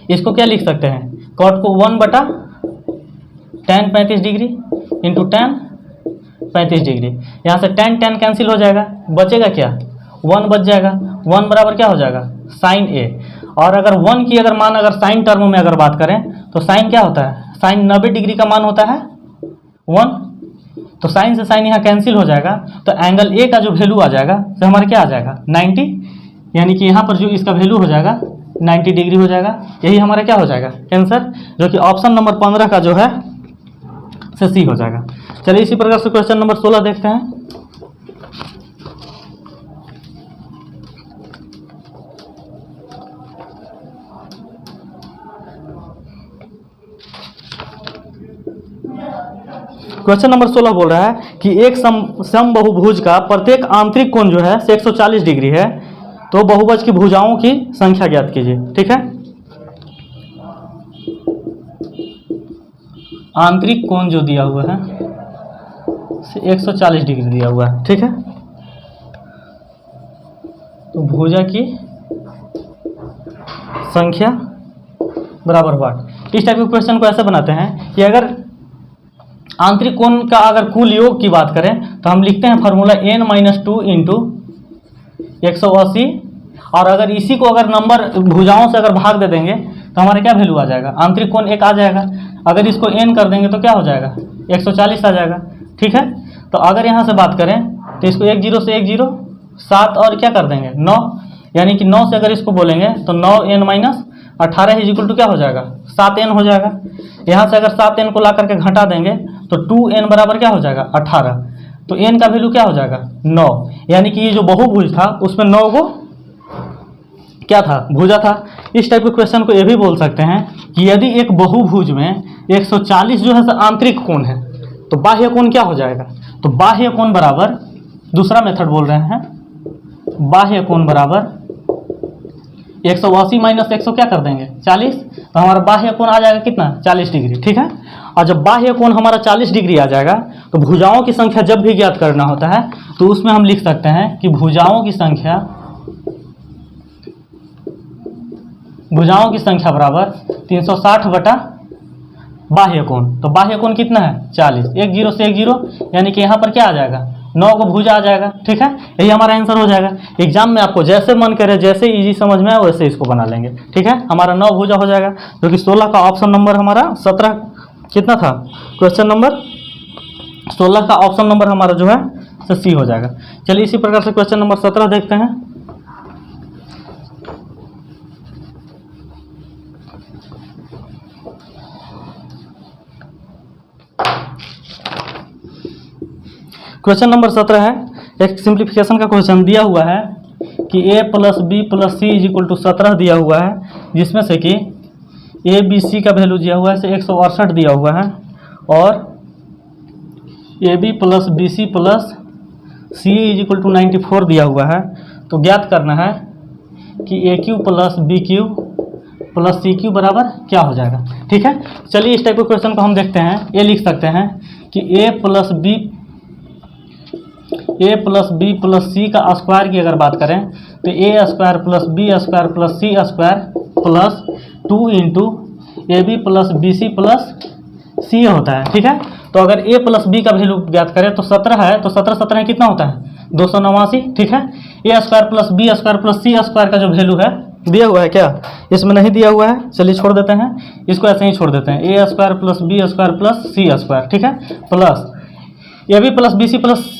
इसको क्या लिख सकते हैं कॉट को 1/tan 35 degree into tan 35 degree. यहाँ से tan कैंसिल हो जाएगा, बचेगा क्या 1 बच जाएगा। 1 बराबर क्या हो जाएगा साइन ए। और अगर 1 की अगर मान अगर साइन टर्म में अगर बात करें तो साइन क्या होता है, साइन 90 डिग्री का मान होता है 1। तो साइन से साइन यहाँ कैंसिल हो जाएगा, तो एंगल ए का जो वैल्यू आ जाएगा तो हमारा क्या आ जाएगा 90। यानी कि यहाँ पर जो इसका वैल्यू हो जाएगा 90 डिग्री हो जाएगा। यही हमारा क्या हो जाएगा आंसर, जो कि ऑप्शन नंबर 15 का जो है से सी हो जाएगा। चलिए इसी प्रकार से क्वेश्चन नंबर 16 देखते हैं। क्वेश्चन नंबर 16 बोल रहा है कि एक समबाहुभुज का प्रत्येक आंतरिक कोण जो है 140 डिग्री है, तो बहुभुज की भुजाओं की संख्या ज्ञात कीजिए। ठीक है, आंतरिक कोण जो दिया हुआ है 140 डिग्री दिया हुआ है। ठीक है, तो भुजा की संख्या बराबर व्हाट। इस टाइप के क्वेश्चन को ऐसे बनाते हैं कि अगर आंतरिक कोण का अगर कुल योग की बात करें तो हम लिखते हैं फार्मूला n-2 इंटू 180, और अगर इसी को अगर नंबर भुजाओं से अगर भाग दे देंगे तो हमारा क्या वैल्यू आ जाएगा, आंतरिक कोण एक आ जाएगा। अगर इसको n कर देंगे तो क्या हो जाएगा, 140 आ जाएगा। ठीक है, तो अगर यहाँ से बात करें तो इसको 1 0 से 1 0 7 और क्या कर देंगे 9, यानी कि 9 से अगर इसको बोलेंगे तो 9n-18 इक्वल टू क्या हो जाएगा 7n हो जाएगा। यहाँ से अगर 7n को ला करके घटा देंगे तो 2n बराबर क्या हो जाएगा 18, तो n का वैल्यू क्या हो जाएगा 9, यानी कि ये जो बहुभुज था उसमें 9 को क्या था, भुजा था। इस टाइप के क्वेश्चन को ये भी बोल सकते हैं कि यदि एक बहुभुज में 140 जो है आंतरिक कोण है तो बाह्य कोण क्या हो जाएगा, तो बाह्य कोण बराबर, दूसरा मेथड बोल रहे हैं, बाह्य कोण बराबर 180 माइनस 100 क्या कर देंगे 40, तो हमारा बाह्य कोण आ जाएगा कितना 40 डिग्री। ठीक है, और जब बाह्य कोण हमारा 40 डिग्री आ जाएगा तो भुजाओं की संख्या जब भी ज्ञात करना होता है तो उसमें हम लिख सकते हैं कि भुजाओं की संख्या बराबर 360 बटा बाह्य कोण। तो बाह्य कोण कितना है 40, 1 0 से 1 0, यानी कि यहाँ पर क्या आ जाएगा 9 को भुजा आ जाएगा। ठीक है, यही हमारा आंसर हो जाएगा। एग्जाम में आपको जैसे मन करे, जैसे इजी समझ में आए वैसे इसको बना लेंगे। ठीक है, हमारा 9 भुजा हो जाएगा, जो कि 16 का ऑप्शन नंबर हमारा 17 कितना था, क्वेश्चन नंबर 16 का ऑप्शन नंबर हमारा जो है सी हो जाएगा। चलिए इसी प्रकार से क्वेश्चन नंबर 17 देखते हैं। क्वेश्चन नंबर 17 है, एक सिंप्लीफिकेशन का क्वेश्चन दिया हुआ है कि a plus B plus C is equal to 17 दिया हुआ है, जिसमें से कि ए बी सी का वैल्यू दिया हुआ है 168 दिया हुआ है, और A B plus B C plus C is equal to 94 दिया हुआ है। तो ज्ञात करना है कि A cube plus B cube plus C cube बराबर क्या हो जाएगा। ठीक है, चलिए इस टाइप के क्वेश्चन को हम देखते हैं। ये लिख सकते हैं कि A plus B plus C का स्क्वायर की अगर बात करें तो A square plus B square plus C square plus 2 into A B plus B C plus C होता है। ठीक है, तो अगर ए प्लस बी का वैल्यू ज्ञात करें तो 17 है, तो 17 17 कितना होता है 289। ठीक है, A square plus B square plus C square का जो वैल्यू है दिया हुआ है क्या, इसमें नहीं दिया हुआ है, चलिए छोड़ देते हैं, इसको ऐसे ही छोड़ देते हैं। A square plus B square plus C square, ठीक है, plus A B plus B C plus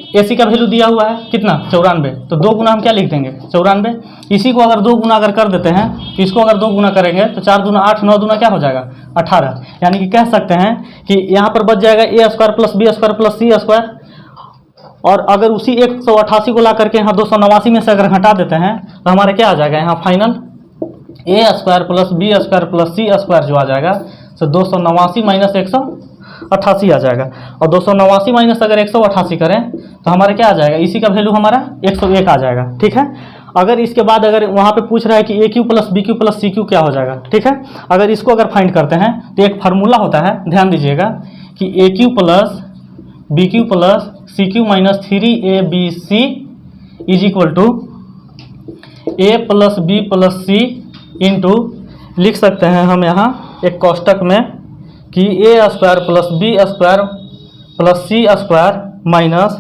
A C का वैल्यू दिया हुआ है कितना 94, तो 2 गुना हम क्या लिख देंगे 94। इसी को अगर 2 गुना अगर कर देते हैं तो इसको अगर 2 गुना करेंगे तो 4 दूना 8, 9 दूना क्या हो जाएगा 18, यानी कि कह सकते हैं कि यहाँ पर बच जाएगा A square plus B square plus C square, और अगर उसी 188 को ला करके यहाँ 289 में से अगर हटा देते हैं तो हमारा क्या आ जाएगा यहाँ final A square plus B square plus C square जो आ जाएगा तो 289 माइनस 188 आ जाएगा, और 289 माइनस अगर 188 करें तो हमारा क्या आ जाएगा, इसी का वैल्यू हमारा 101 आ जाएगा। ठीक है, अगर इसके बाद अगर वहाँ पे पूछ रहा है कि A cube plus B cube plus C cube क्या हो जाएगा। ठीक है, अगर इसको अगर फाइंड करते हैं तो एक फार्मूला होता है, ध्यान दीजिएगा कि A cube plus B cube plus C cube minus 3ab is equal to A plus B plus C into लिख सकते हैं हम यहाँ एक कोष्टक में कि A square plus B square plus C square minus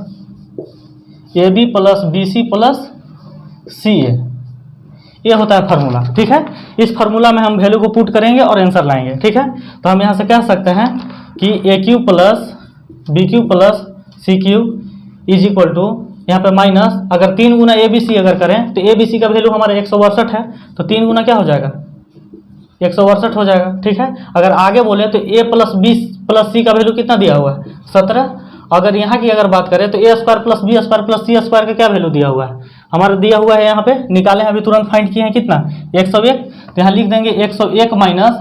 A B plus B C plus C A, ये होता है फार्मूला। ठीक है, इस फार्मूला में हम वैल्यू को पुट करेंगे और आंसर लाएंगे। ठीक है, तो हम यहाँ से कह सकते हैं कि A cube plus B cube plus C cube is equal to यहाँ पे माइनस अगर 3 गुना ए बी सी अगर करें तो ए बी सी का वैल्यू हमारा 162 है, तो 3 गुना क्या हो जाएगा 162 हो जाएगा। ठीक है, अगर आगे बोले तो ए प्लस बी प्लस सी का वैल्यू कितना दिया हुआ है 17। अगर यहाँ की अगर बात करें तो A square plus B square plus C square का क्या वैल्यू दिया हुआ है, हमारा दिया हुआ है यहाँ पे निकाले हैं, अभी तुरंत फाइंड किए हैं कितना 101, तो यहाँ लिख देंगे 101 minus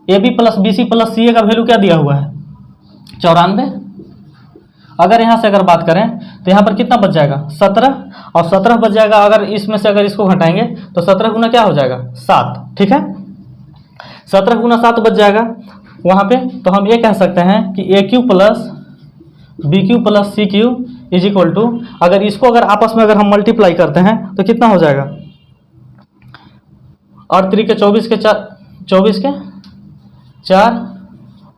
A B plus B C plus C A का वैल्यू क्या दिया हुआ है 94। अगर यहाँ से अगर बात करें तो यहाँ पर कितना बच जाएगा 17, और 17 बच जाएगा। अगर इसमें से अगर इसको घटाएंगे तो 17 गुना क्या हो जाएगा 7, ठीक है। 17 गुना 7 बच जाएगा वहाँ पे। तो हम ये कह सकते हैं कि A cube plus B cube plus C cube is equal to, अगर इसको अगर आपस में अगर हम मल्टीप्लाई करते हैं तो कितना हो जाएगा 8 3 के 24 के 4 24 के 4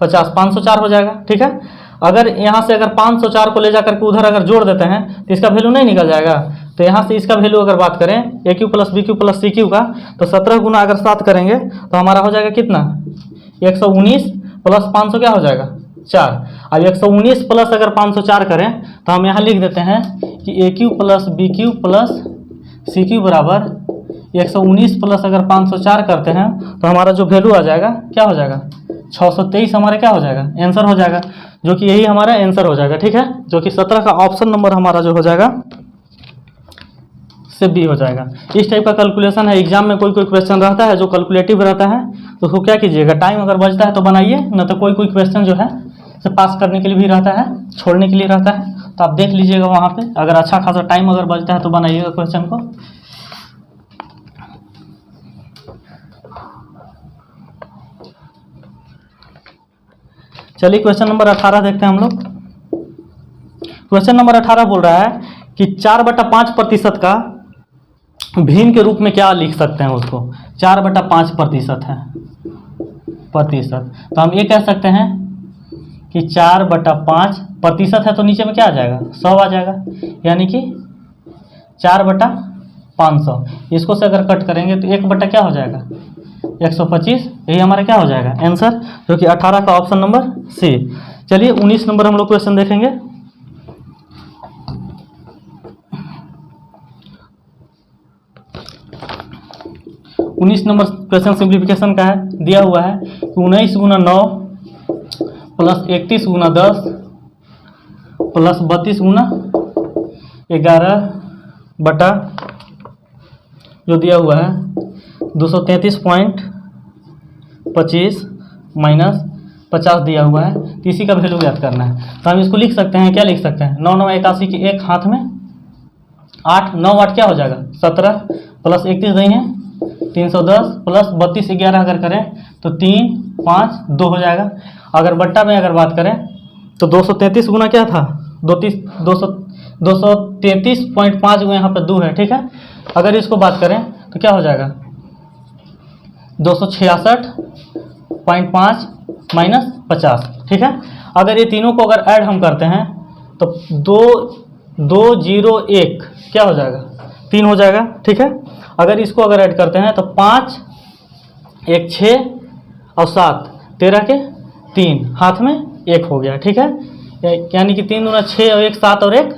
50 504 हो जाएगा, ठीक है। अगर यहाँ से अगर 504 को ले जाकर के उधर अगर जोड़ देते हैं तो इसका वैल्यू नहीं निकल जाएगा। तो यहाँ से इसका वैल्यू अगर बात करें A cube plus B cube plus C cube का, तो 17 गुना अगर 7 करेंगे तो हमारा हो जाएगा कितना 119 प्लस 500 क्या हो जाएगा 4। अब 119 प्लस अगर 504 करें तो हम यहाँ लिख देते हैं कि A cube plus B cube plus C cube बराबर 119 प्लस अगर 504 करते हैं तो हमारा जो वैल्यू आ जाएगा क्या हो जाएगा 623 हमारा क्या हो जाएगा आंसर हो जाएगा, जो कि यही हमारा आंसर हो जाएगा, ठीक है। जो कि 17 का ऑप्शन नंबर हमारा जो हो जाएगा से बी हो जाएगा। इस टाइप का कैलकुलेशन है। एग्जाम में कोई क्वेश्चन रहता है जो कैलकुलेटिव रहता है तो उसको क्या कीजिएगा, टाइम अगर बचता है तो बनाइए, न तो कोई क्वेश्चन जो है से पास करने के लिए भी रहता है, छोड़ने के लिए रहता है। तो आप देख लीजिएगा वहाँ पे, अगर अच्छा खासा टाइम अगर बचता है तो बनाइएगा क्वेश्चन को। चलिए क्वेश्चन नंबर 18 देखते हैं हम लोग। क्वेश्चन नंबर 18 बोल रहा है कि 4/5% का भिन्न के रूप में क्या लिख सकते हैं उसको। 4/5% है प्रतिशत, तो हम ये कह सकते हैं कि 4/5% है तो नीचे में क्या आ जाएगा 100 आ जाएगा, यानी कि 4/500। इसको से अगर कट करेंगे तो 1 क्या हो जाएगा 125। यही हमारा क्या हो जाएगा आंसर, जो कि 18 का ऑप्शन नंबर सी। चलिए 19 नंबर हम लोग क्वेश्चन देखेंगे। उन्नीस नंबर क्वेश्चन सिंप्लीफिकेशन का है। दिया हुआ है कि 19 गुना 9 प्लस 31 गुना 10 प्लस 32 गुना 11 बटा जो दिया हुआ है 233.25 माइनस 50 दिया हुआ है। तो इसी का वैल्यू ज्ञात करना है। तो हम इसको लिख सकते हैं, क्या लिख सकते हैं 9 9 81 की एक हाथ में 8 9 8 क्या हो जाएगा 17 प्लस 31 नहीं है 310 प्लस 32 11 अगर करें तो 3 5 2 हो जाएगा। अगर बट्टा में अगर बात करें तो 233 गुना क्या था 233.5 यहाँ पर 2 है, ठीक है। अगर इसको बात करें तो क्या हो जाएगा 266.5 माइनस 50, ठीक है। अगर ये तीनों को अगर ऐड हम करते हैं तो 201 क्या हो जाएगा 3 हो जाएगा, ठीक है। अगर इसको अगर ऐड करते हैं तो 5 1 6 और 7 13 के 3 हाथ में 1 हो गया, ठीक है। यानी कि 3 दूना 6 और 1 7 और 1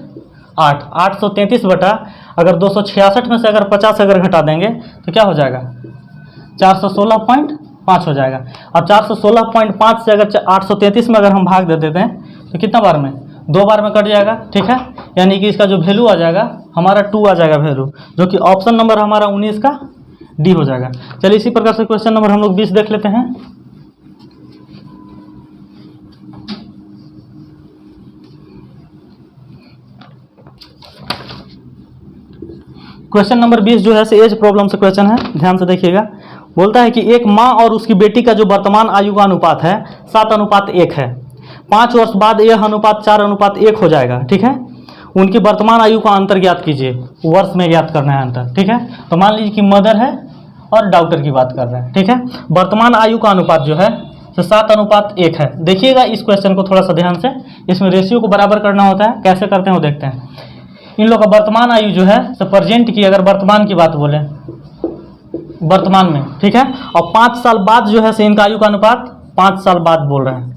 8 833 बटा अगर 266 में से अगर 50 अगर घटा देंगे तो क्या हो जाएगा 416.5 हो जाएगा। अब 416.5 से अगर 833 में अगर हम भाग दे देते हैं तो कितना बार में 2 बार में कट जाएगा, ठीक है। यानी कि इसका जो वैल्यू आ जाएगा हमारा 2 आ जाएगा वैल्यू, जो कि ऑप्शन नंबर हमारा 19 का डी हो जाएगा। चलिए इसी प्रकार से क्वेश्चन नंबर हम लोग 20 देख लेते हैं। क्वेश्चन नंबर 20 जो है से एज प्रॉब्लम से क्वेश्चन है, ध्यान से देखिएगा। बोलता है कि एक माँ और उसकी बेटी का जो वर्तमान आयु का अनुपात है 7:1 है। 5 वर्ष बाद यह अनुपात 4:1 हो जाएगा, ठीक है। उनकी वर्तमान आयु का अंतर ज्ञात कीजिए, वर्ष में ज्ञात करना है अंतर, ठीक है। तो मान लीजिए कि मदर है और डॉक्टर की बात कर रहे हैं, ठीक है। वर्तमान आयु का अनुपात जो है तो 7:1 है। देखिएगा इस क्वेश्चन को थोड़ा सा ध्यान से, इसमें रेशियो को बराबर करना होता है, कैसे करते हैं वो देखते हैं। इन लोग का वर्तमान आयु जो है तो प्रेजेंट की अगर वर्तमान की बात बोले वर्तमान में, ठीक है। और 5 साल बाद जो है से इनका आयु का अनुपात 5 साल बाद बोल रहे हैं।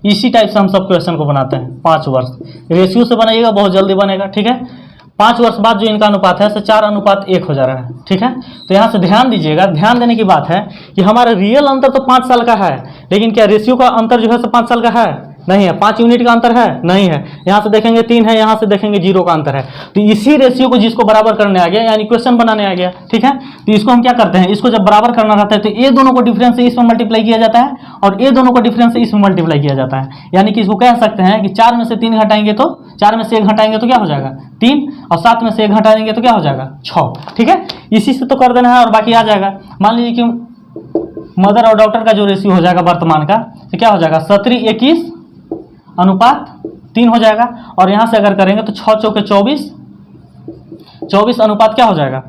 इसी टाइप से हम सब क्वेश्चन को बनाते हैं। 5 वर्ष रेशियो से बनाइएगा, बहुत जल्दी बनेगा, ठीक है। 5 वर्ष बाद जो इनका अनुपात है 4:1 हो जा रहा है, ठीक है। तो यहाँ से ध्यान दीजिएगा, ध्यान देने की बात है कि हमारा रियल अंतर तो 5 साल का है, लेकिन क्या रेशियो का अंतर जो है 5 साल का है नहीं है। 5 यूनिट का अंतर है? नहीं है। यहाँ से देखेंगे 3 है, यहाँ से देखेंगे 0 का अंतर है। तो इसी रेशियो को जिसको बराबर करने आ गया यानी इक्वेशन बनाने आ गया, ठीक है। तो इसको हम क्या करते हैं, इसको जब बराबर करना रहता है तो ये दोनों को डिफरेंस से इसमें मल्टीप्लाई किया जाता है और ये दोनों को डिफरेंस से इसमें मल्टीप्लाई किया जाता है। यानी कि इसको कह सकते हैं कि 4 में से 3 घटाएंगे तो 4 में से 1 घटाएंगे तो क्या हो जाएगा 3, और 7 में से 1 घटाएंगे तो क्या हो जाएगा 6, ठीक है। इसी से तो कर देना है और बाकी आ जाएगा। मान लीजिए कि मदर और डॉटर का जो रेशियो हो जाएगा वर्तमान का, तो क्या हो जाएगा 17:21:3 हो जाएगा। और यहाँ से अगर करेंगे तो 6 चौके 24, 24 अनुपात क्या हो जाएगा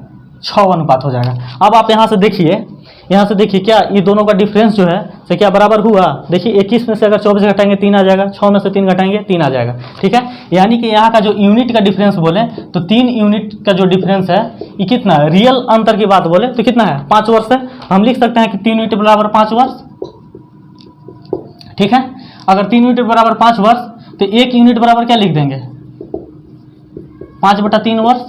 6 अनुपात हो जाएगा। अब आप यहाँ से देखिए, यहाँ से देखिए क्या ये दोनों का डिफरेंस जो है से क्या बराबर हुआ। देखिए 21 में से अगर 24 घटाएंगे 3 आ जाएगा, 6 में से 3 घटाएंगे 3 आ जाएगा, ठीक है। यानी कि यहाँ का जो यूनिट का डिफरेंस बोले तो 3 यूनिट का जो डिफरेंस है ये कितना है, रियल अंतर की बात बोले तो कितना है 5 वर्ष है। हम लिख सकते हैं कि 3 यूनिट बराबर 5 वर्ष, ठीक है। अगर 3 यूनिट बराबर 5 वर्ष तो 1 यूनिट बराबर क्या लिख देंगे 5/3 वर्ष,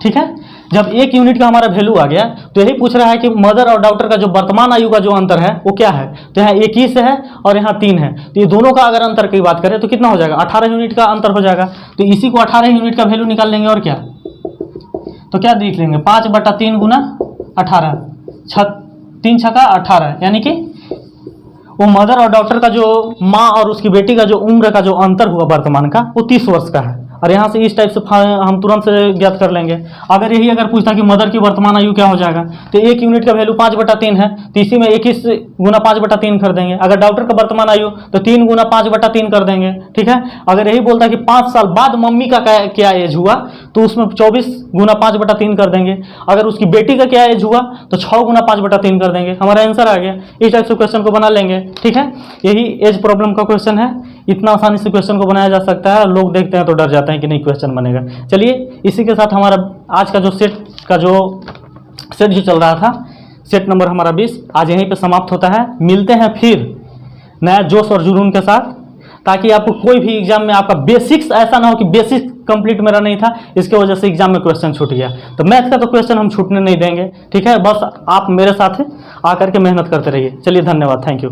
ठीक है। जब 1 यूनिट का हमारा वैल्यू आ गया तो यही पूछ रहा है कि मदर और डॉटर का जो वर्तमान आयु का जो अंतर है वो क्या है। तो यहाँ 21 है और यहाँ 3 है, तो ये दोनों का अगर अंतर की बात करें तो कितना हो जाएगा 18 यूनिट का अंतर हो जाएगा। तो इसी को 18 यूनिट का वैल्यू निकाल लेंगे और क्या, तो क्या देख लेंगे 5/3 गुना 18, 3 छक्का 18, यानी कि वो मदर और डॉटर का जो माँ और उसकी बेटी का जो उम्र का जो अंतर हुआ वर्तमान का वो 30 वर्ष का है। और यहाँ से इस टाइप से हम तुरंत से ज्ञात कर लेंगे। अगर यही अगर पूछता कि मदर की वर्तमान आयु क्या हो जाएगा तो 1 यूनिट का वैल्यू 5/3 है, तो इसी में 21 गुना 5/3 कर देंगे। अगर डॉटर का वर्तमान आयु तो 3 गुना 5/3 कर देंगे, ठीक है। अगर यही बोलता कि 5 साल बाद मम्मी का क्या एज हुआ तो उसमें 24 गुना 5/3 कर देंगे। अगर उसकी बेटी का क्या एज हुआ तो 6 गुना 5/3 कर देंगे, हमारा आंसर आ गया। इस टाइप से क्वेश्चन को बना लेंगे, ठीक है। यही एज प्रॉब्लम का क्वेश्चन है, इतना आसानी से क्वेश्चन को बनाया जा सकता है। लोग देखते हैं तो डर जाते हैं कि नहीं क्वेश्चन बनेगा। चलिए इसी के साथ हमारा आज का जो सेट जो चल रहा था, सेट नंबर हमारा 20 आज यहीं पे समाप्त होता है। मिलते हैं फिर नया जोश और जुनून के साथ, ताकि आपको कोई भी एग्जाम में आपका बेसिक्स ऐसा ना हो कि बेसिक कंप्लीट मेरा नहीं था, इसके वजह से एग्जाम में क्वेश्चन छूट गया। तो मैथ का तो क्वेश्चन हम छूटने नहीं देंगे, ठीक है। बस आप मेरे साथ आकर के मेहनत करते रहिए। चलिए धन्यवाद, थैंक यू।